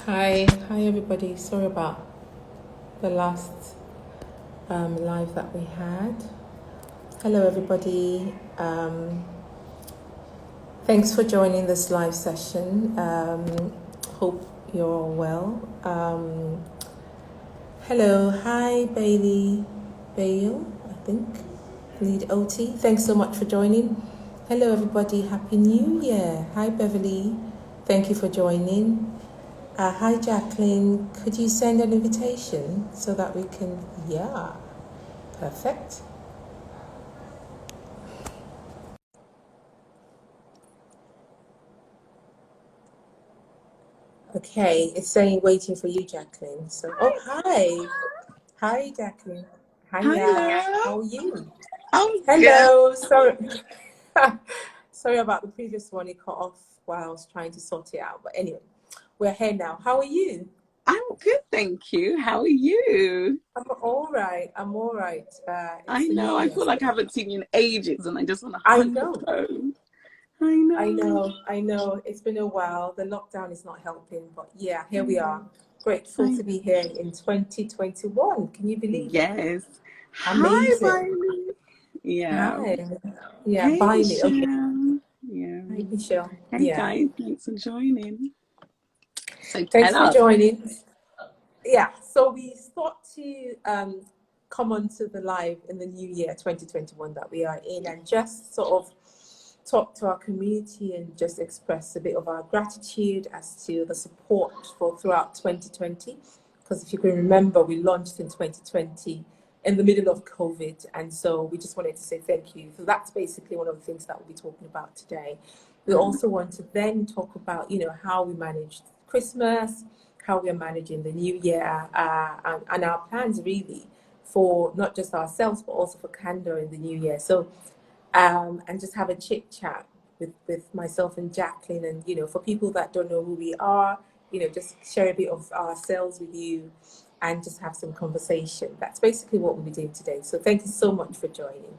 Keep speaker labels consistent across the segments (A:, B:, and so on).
A: Hi everybody. Sorry about the last live that we had. Hello everybody. Thanks for joining this live session. Hope you're all well. Hello, hi Bailey, Bale, I think, lead OT. Thanks so much for joining. Hello everybody. Happy New Year. Hi Beverly. Thank you for joining. Hi Jacqueline, could you send an invitation so that we can, yeah, perfect. Okay, it's saying waiting for you, Jacqueline. So, oh, hi. Hi, Jacqueline. Hiya.
B: Hello.
A: How are you?
B: I'm good.
A: Hello. Sorry. Sorry about the previous one. It cut off while I was trying to sort it out. But anyway, we're here now. How are you?
B: I'm good, thank you. How are you?
A: I'm all right. I'm all right.
B: I
A: It's the
B: know.
A: new
B: I
A: year.
B: feel like I haven't seen you in ages, and I just want to
A: I
B: hug your
A: know.
B: phone. I know.
A: I know. It's been a while. The lockdown is not helping, but yeah, here we are. Grateful
B: I
A: to be
B: know.
A: here in 2021. Can you believe it?
B: Yes. Hi,
A: Amazing.
B: Miley. Yeah.
A: Hi. Yeah,
B: Hey,
A: bye me. Okay.
B: Michelle. Yeah.
A: Hi, Michelle.
B: Hey,
A: Yeah.
B: guys. Thanks for joining. So
A: Thanks
B: tell
A: for
B: us.
A: joining. Yeah, so we thought to come on to the live in the new year 2021 that we are in and just sort of talk to our community and just express a bit of our gratitude as to the support for throughout 2020. Because if you can remember, we launched in 2020 in the middle of COVID. And so we just wanted to say thank you. So that's basically one of the things that we'll be talking about today. We also want to then talk about, how we managed Christmas, how we are managing the new year, and our plans really for not just ourselves, but also for Candour in the new year. So and just have a chit chat with myself and Jacqueline. And, for people that don't know who we are, just share a bit of ourselves with you and just have some conversation. That's basically what we'll be doing today. So thank you so much for joining.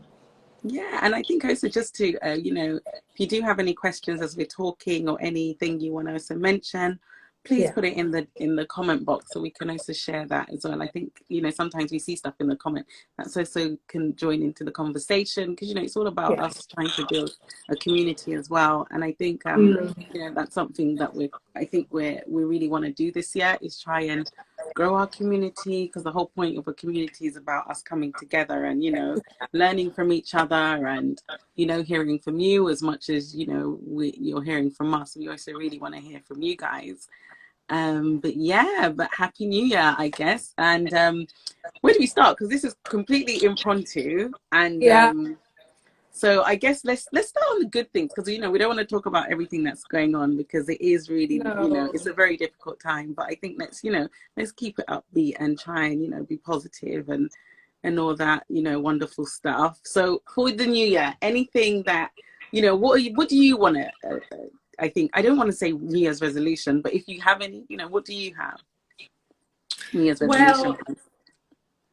B: Yeah, and I think also just to, if you do have any questions as we're talking or anything you want to also mention, please
A: Yeah.
B: put it in the comment box so we can also share that as well. I think, sometimes we see stuff in the comment that also can join into the conversation because, it's all about
A: Yeah.
B: us trying to build a community as well. And I think,
A: Mm.
B: that's something that we really want to do this year is try and grow our community because the whole point of a community is about us coming together and, learning from each other and, hearing from you as much as, you're hearing from us. We also really want to hear from you guys. But happy new year, I guess. And where do we start? Because this is completely impromptu. And
A: Yeah.
B: so I guess let's start on the good things because we don't want to talk about everything that's going on because it is really,
A: No.
B: it's a very difficult time. But I think let's keep it upbeat and try and, be positive and all that, wonderful stuff. So for the new year, anything that, what do you want to, I think, I don't want to say New Year's resolution, but if you have any, what do you have? New Year's resolution.
A: Well,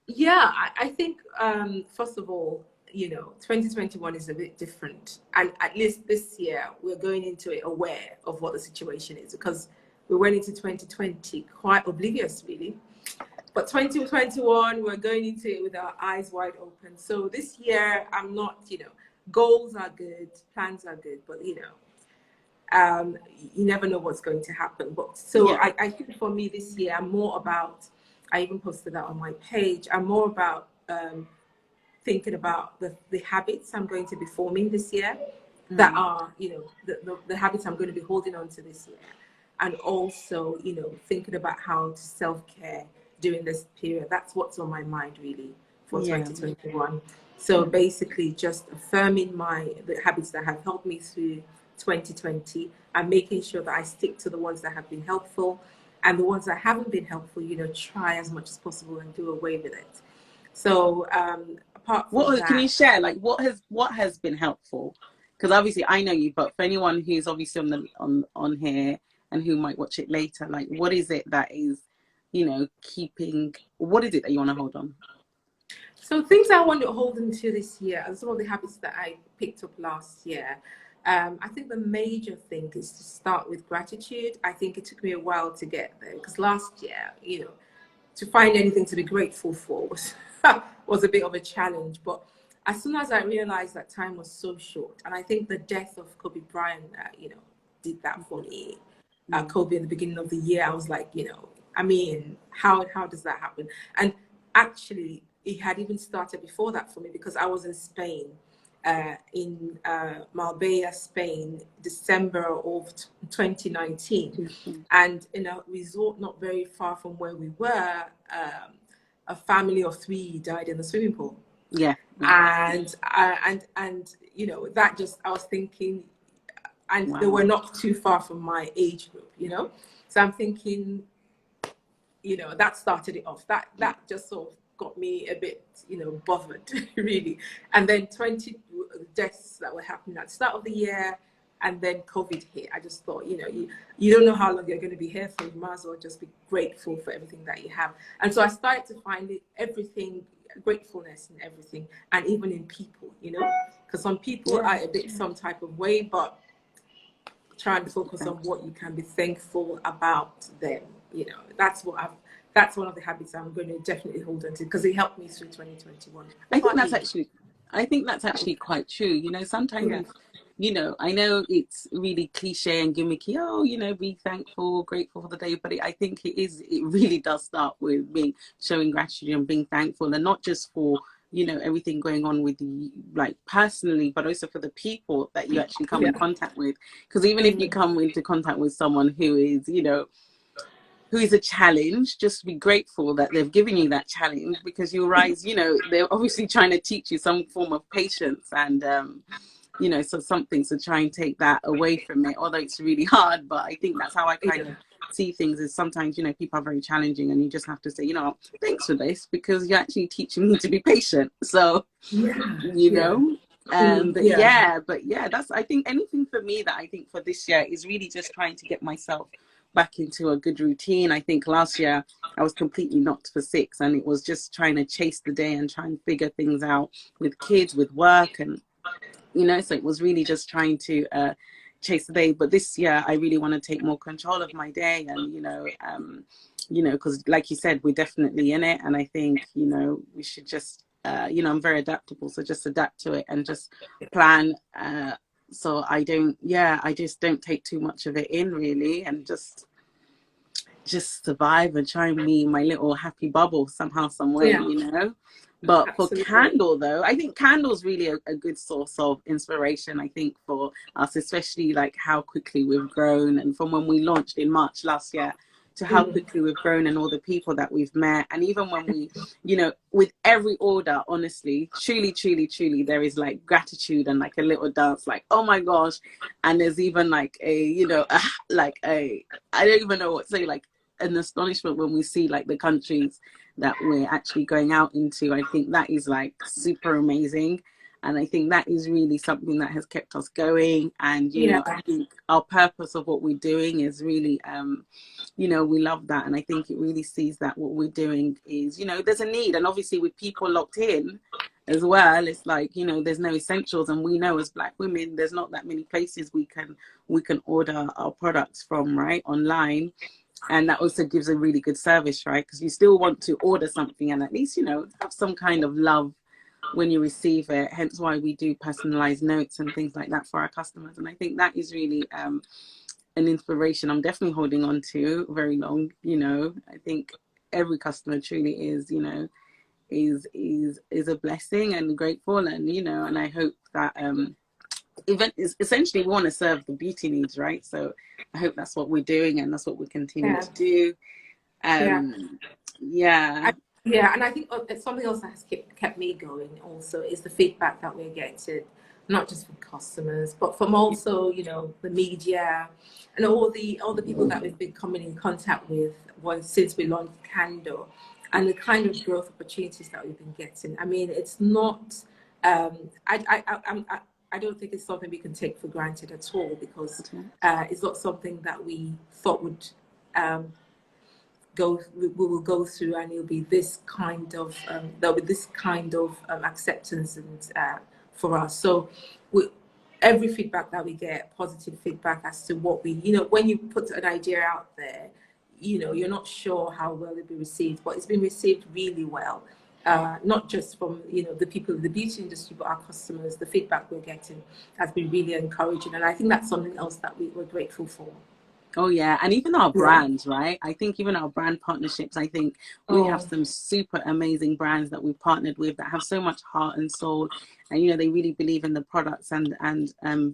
A: yeah, I think, first of all, 2021 is a bit different. And at least this year, we're going into it aware of what the situation is because we went into 2020 quite oblivious, really. But 2021, we're going into it with our eyes wide open. So this year, I'm not, goals are good, plans are good, but, you never know what's going to happen. But so
B: Yeah.
A: I think for me this year, I'm more about, I even posted that on my page, I'm more about thinking about the habits I'm going to be forming this year that are, the habits I'm going to be holding on to this year. And also, thinking about how to self-care during this period. That's what's on my mind really for
B: Yeah.
A: 2021. So basically just affirming the habits that have helped me through 2020 and making sure that I stick to the ones that have been helpful and the ones that haven't been helpful, try as much as possible and do away with it. So apart from
B: What can
A: that,
B: you share? Like what has been helpful? Because obviously I know you, but for anyone who's obviously on here and who might watch it later, like what is it that is, keeping? What is it that you want to hold on?
A: so things I want to hold into this year are some of the habits that I picked up last year. I think the major thing is to start with gratitude. I think it took me a while to get there because last year, to find anything to be grateful for was was a bit of a challenge. But as soon as I realized that time was so short, and I think the death of Kobe Bryant, did that for me. Kobe in the beginning of the year, I was like, I mean, how does that happen? And actually, it had even started before that for me because I was in Spain, in Marbella, Spain, December of 2019, and in a resort not very far from where we were, a family of 3 died in the swimming pool.
B: Yeah.
A: And that just, I was thinking, and they were not too far from my age group, so I'm thinking, that started it off. That just sort of got me a bit, bothered, really. And then 20 deaths that were happening at the start of the year, and then COVID hit. I just thought, you don't know how long you're going to be here for. You might as well just be grateful for everything that you have. And so I started to find everything, gratefulness in everything, and even in people, because some people are a bit some type of way, but try and focus on what you can be thankful about them. That's one of the habits I'm going to definitely hold on to because it helped me through 2021.
B: I think that's actually quite true. Sometimes, I know it's really cliche and gimmicky. Oh, be thankful, grateful for the day. But I think it really does start with showing gratitude and being thankful, and not just for everything going on with you, like personally, but also for the people that you actually come in contact with. Because even if you come into contact with someone who is, who is a challenge, just be grateful that they've given you that challenge, because you realize, they're obviously trying to teach you some form of patience and, so something to try and take that away from it, although it's really hard. But I think that's how I kind of see things, is sometimes, people are very challenging and you just have to say, thanks for this, because you're actually teaching me to be patient. So, that's, I think anything for me that I think for this year is really just trying to get myself back into a good routine. I think last year I was completely knocked for 6, and it was just trying to chase the day and try and figure things out with kids, with work, and so it was really just trying to chase the day. But this year I really want to take more control of my day, and because like you said, we're definitely in it, and I think we should just I'm very adaptable, so just adapt to it and just plan so I just don't take too much of it in, really, and just survive and try and be my little happy bubble somehow, some way, But
A: Absolutely.
B: For Candour, though, I think Candour's really a good source of inspiration, I think, for us, especially like how quickly we've grown, and from when we launched in March last year to how quickly we've grown, and all the people that we've met. And even when we, with every order, honestly, truly, there is like gratitude and like a little dance, like, oh my gosh. And there's even like a, I don't even know what to say, like an astonishment when we see like the countries that we're actually going out into. I think that is like super amazing. And I think that is really something that has kept us going. And, I think our purpose of what we're doing is really, we love that. And I think it really sees that what we're doing is, there's a need. And obviously with people locked in as well, it's like, there's no essentials. And we know as Black women, there's not that many places we can order our products from, right, online. And that also gives a really good service, right? Because you still want to order something and at least, have some kind of love when you receive it. Hence why we do personalized notes and things like that for our customers. And I think that is really an inspiration I'm definitely holding on to very long. I think every customer truly is, is a blessing and grateful. And, and I hope that event is essentially, we want to serve the beauty needs, right? So I hope that's what we're doing, and that's what we continue to do. And I think something else that has kept me going also is the feedback that we're getting, not just from customers, but from also, the media and all the people that we've been coming in contact with since we launched Candour, and the kind of growth opportunities that we've been getting. I mean, it's not, I don't think it's something we can take for granted at all, because it's not something that we thought would we will go through, and it'll be this kind of there'll be this kind of acceptance and for us. So
A: every feedback that we get, positive feedback as to what we, when you put an idea out there, you're not sure how well it'll be received, but it's been received really well. Not just from, the people in the beauty industry, but our customers. The feedback we're getting has been really encouraging. And I think that's something else that we're grateful for.
B: Oh yeah, and even our
A: Yeah.
B: brands, right? I think even our brand partnerships, I think we have some super amazing brands that we've partnered with that have so much heart and soul, and they really believe in the products and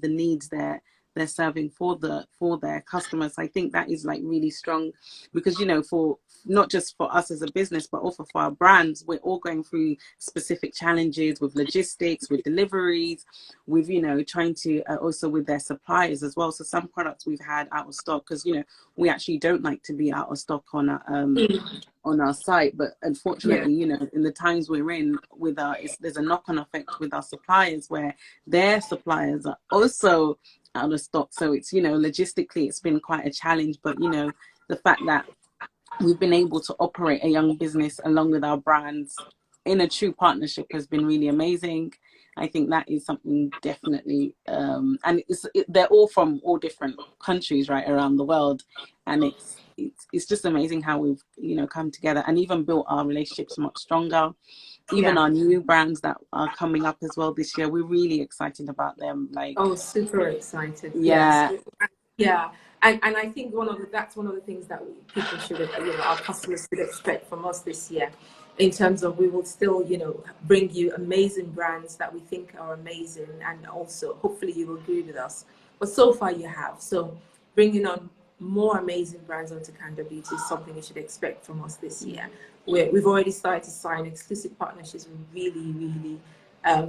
B: the needs they're serving for their customers. I think that is like really strong, because for not just for us as a business, but also for our brands, we're all going through specific challenges with logistics, with deliveries, with trying to also with their suppliers as well. So some products we've had out of stock, because we actually don't like to be out of stock on our site, but unfortunately, in the times we're in with there's a knock-on effect with our suppliers, where their suppliers are also out of stock. So it's logistically it's been quite a challenge, but the fact that we've been able to operate a young business along with our brands in a true partnership has been really amazing. I think that is something definitely, and they're all from all different countries right around the world, and it's just amazing how we've come together and even built our relationships much stronger. Even our new brands that are coming up as well this year, we're really excited about them.
A: Super excited.
B: Yeah.
A: Yes. Yeah. And I think that's one of the things that people should, our customers should expect from us this year, in terms of we will still, bring you amazing brands that we think are amazing, and also hopefully you will agree with us. But so far you have. So bringing on more amazing brands onto Candour Beauty is something you should expect from us this year. We've already started to sign exclusive partnerships with really, really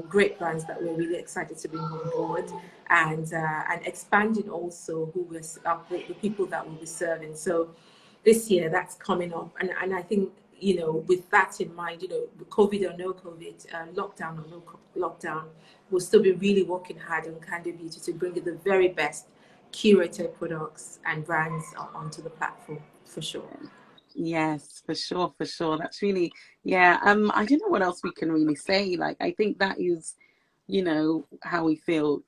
A: great brands that we're really excited to bring on board, and expanding also the people that we'll be serving. So this year that's coming up, and I think with that in mind, COVID or no COVID, lockdown or no lockdown, we'll still be really working hard on Candour Beauty to bring you the very best curated products and brands onto the platform, for sure.
B: Yes, for sure. That's really, yeah. I don't know what else we can really say. Like, I think that is, how we feel.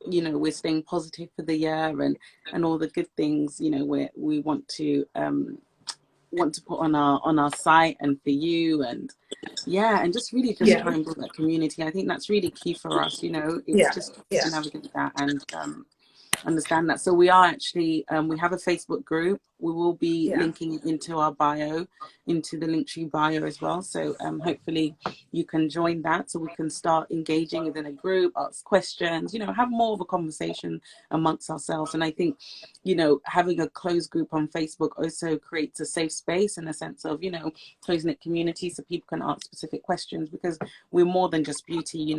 B: We're staying positive for the year, and all the good things, we want to put on our site and for you, and and just really just try and build that community. I think that's really key for us. It's just to navigate that and understand that. So we are actually we have a Facebook group. We will be linking it into our bio, into the Linktree bio as well. So hopefully you can join that, so we can start engaging within a group, ask questions, have more of a conversation amongst ourselves. And I think having a closed group on Facebook also creates a safe space, in a sense of close-knit community, so people can ask specific questions, because we're more than just beauty.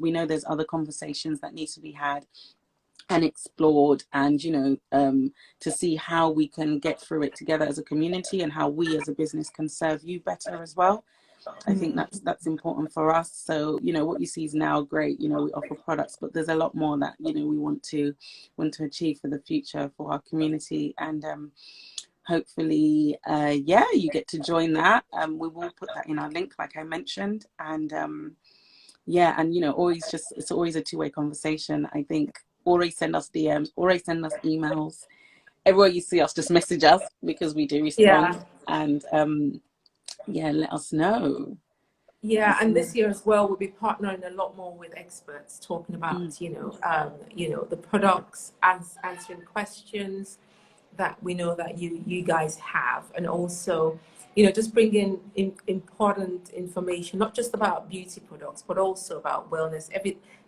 B: We know there's other conversations that need to be had and explored, and to see how we can get through it together as a community, and how we as a business can serve you better as well. I think that's important for us. So what you see is now great. We offer products, but there's a lot more that we want to achieve for the future for our community, and hopefully you get to join that. We will put that in our link, like I mentioned, and always it's always a two-way conversation. I think always send us DMs, always send us emails. Everywhere you see us, just message us, because we do respond. And let us know.
A: And this year as well, we'll be partnering a lot more with experts, talking about the products, answering questions that we know that you guys have, and also just bringing in important information, not just about beauty products, but also about wellness.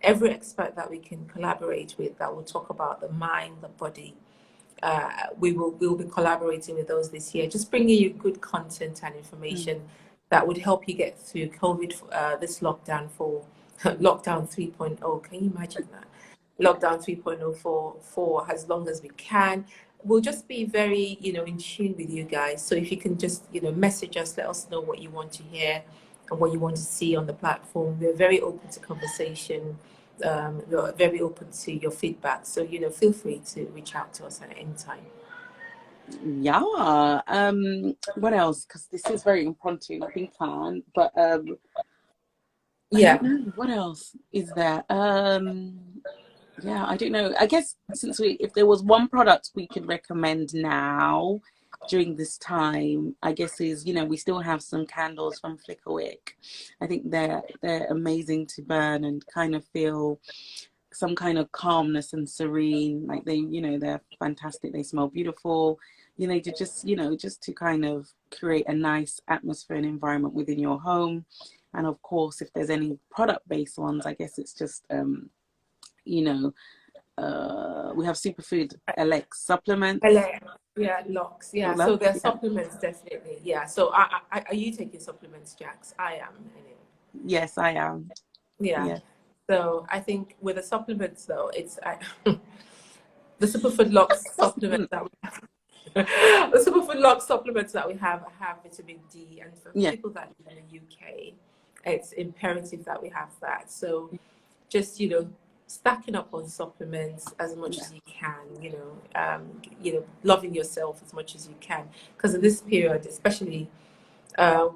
A: Every expert that we can collaborate with that will talk about the mind, the body, we'll be collaborating with those this year, just bringing you good content and information that would help you get through COVID, this lockdown lockdown 3.0. Can you imagine that? Lockdown 3.0 for as long as we can. We'll just be very, in tune with you guys. So if you can just, message us, let us know what you want to hear and what you want to see on the platform. We're very open to conversation. We're very open to your feedback. So, feel free to reach out to us at any time.
B: Yeah. What else? Because this is very impromptu, nothing planned. But I don't know. What else is there? Yeah, I don't know. I guess if there was one product we could recommend now during this time, I guess is, we still have some candles from Flickerwick. I think they're amazing to burn and kind of feel some kind of calmness and serene. Like they're fantastic. They smell beautiful. To just to kind of create a nice atmosphere and environment within your home. And of course, if there's any product-based ones, I guess it's just you know, we have superfood LX supplements.
A: Yeah, locks. Yeah,
B: Love,
A: so their
B: yeah.
A: supplements definitely. Yeah. So are you taking supplements, Jax? I am. Anyway.
B: Yes, I am.
A: Yeah.
B: Yeah.
A: So I think with the supplements though, the superfood locks supplements that we have. The superfood locks supplements that we have vitamin D, and for
B: Yeah.
A: people that live in the UK, it's imperative that we have that. So just stacking up on supplements as much
B: Yeah.
A: as you can, loving yourself as much as you can, because in this period, especially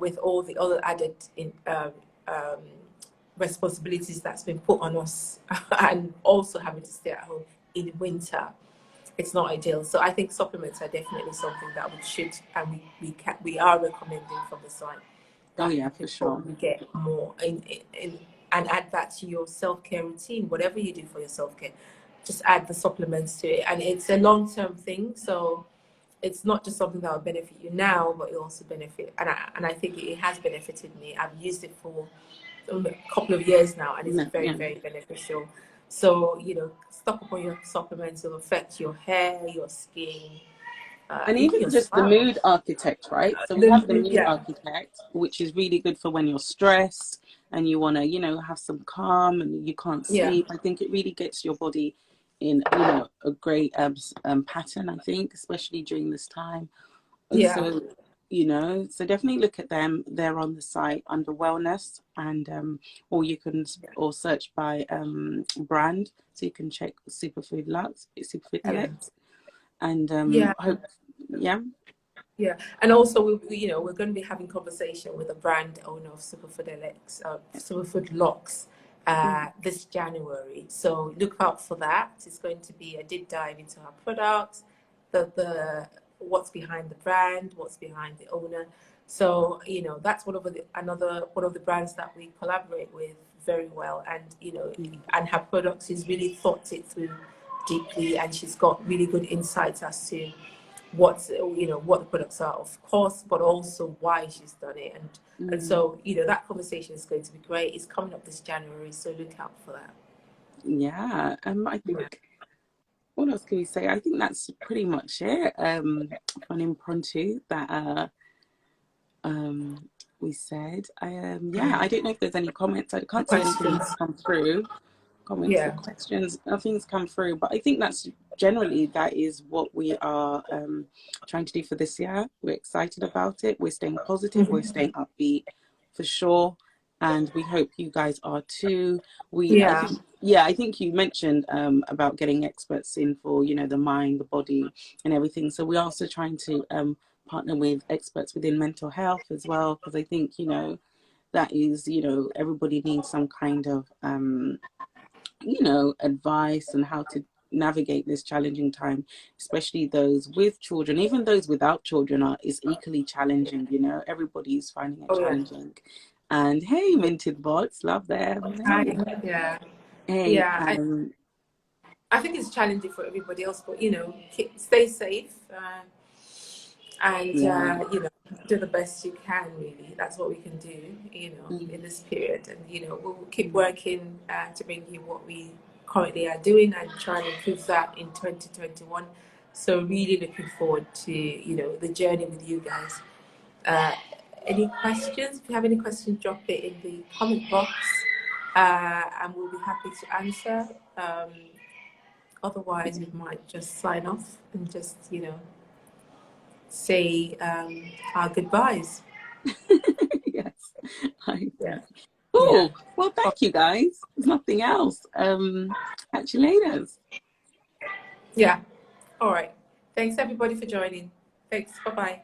A: with all the other added um, responsibilities that's been put on us and also having to stay at home in winter, it's not ideal. So I think supplements are definitely something that we should, and we are recommending from the site,
B: Oh
A: that
B: yeah,
A: you
B: for
A: can
B: sure.
A: probably get more in and add that to your self-care routine. Whatever you do for your self-care, just add the supplements to it. And it's a long-term thing, so it's not just something that will benefit you now, but it also benefit, and I think it has benefited me. I've used it for a couple of years now, and it's
B: Yeah,
A: very,
B: yeah.
A: very beneficial. So stock up on your supplements. It'll affect your hair, your skin,
B: And
A: even
B: even
A: your
B: just the
A: scalp.
B: mood architect, right? So we have the mood
A: Yeah,
B: architect, which is really good for when you're stressed and you want to, have some calm and you can't
A: yeah,
B: sleep. I think it really gets your body in, a great pattern, I think, especially during this time.
A: yeah,
B: Also, so definitely look at them. They're on the site under wellness, and or you can or search by brand, so you can check Superfood Lux, Superfood
A: yeah,
B: LX, and
A: yeah.
B: hope, yeah.
A: Yeah, and also we're going to be having conversation with the brand owner of Superfood LX, Superfood Locks, this January. So look out for that. It's going to be a deep dive into our products, the what's behind the brand, what's behind the owner. So that's another one of the brands that we collaborate with very well, and and her products, she's really thought it through deeply, and she's got really good insights as to what the products are, of course, but also why she's done it, and so that conversation is going to be great. It's coming up this January, so look out for that.
B: Yeah, I think, what else can we say? I think that's pretty much it. For an impromptu that we said. Yeah, I don't know if there's any comments. I can't see anything
A: Questions?
B: come through. Comments or
A: Yeah,
B: questions. Nothing's come through, but I think that is what we are trying to do for this year. We're excited about it. We're staying positive. We're staying upbeat for sure, and we hope you guys are too.
A: yeah,
B: I think you mentioned about getting experts in for the mind, the body, and everything. So we're also trying to partner with experts within mental health as well, because I think that is everybody needs some kind of advice on how to navigate this challenging time, especially those with children. Even those without children is equally challenging. Everybody's finding it
A: oh yeah,
B: challenging. And hey, Minted Bots, love them.
A: hi,
B: Hey,
A: yeah,
B: hey,
A: yeah. I think it's challenging for everybody else, but stay safe, and
B: yeah,
A: do the best you can. Really, that's what we can do, in this period, and we'll keep working to bring you what we currently are doing and try and improve that in 2021. So really looking forward to the journey with you guys. uh, any questions? If you have any questions, drop it in the comment box, and we'll be happy to answer. Otherwise, we might just sign off and just say our goodbyes.
B: yes, I
A: Yeah.
B: agree.
A: Yeah.
B: Cool. Well, thank you guys. There's nothing else. Catch you later.
A: Yeah. All right. Thanks everybody for joining. Thanks. Bye bye.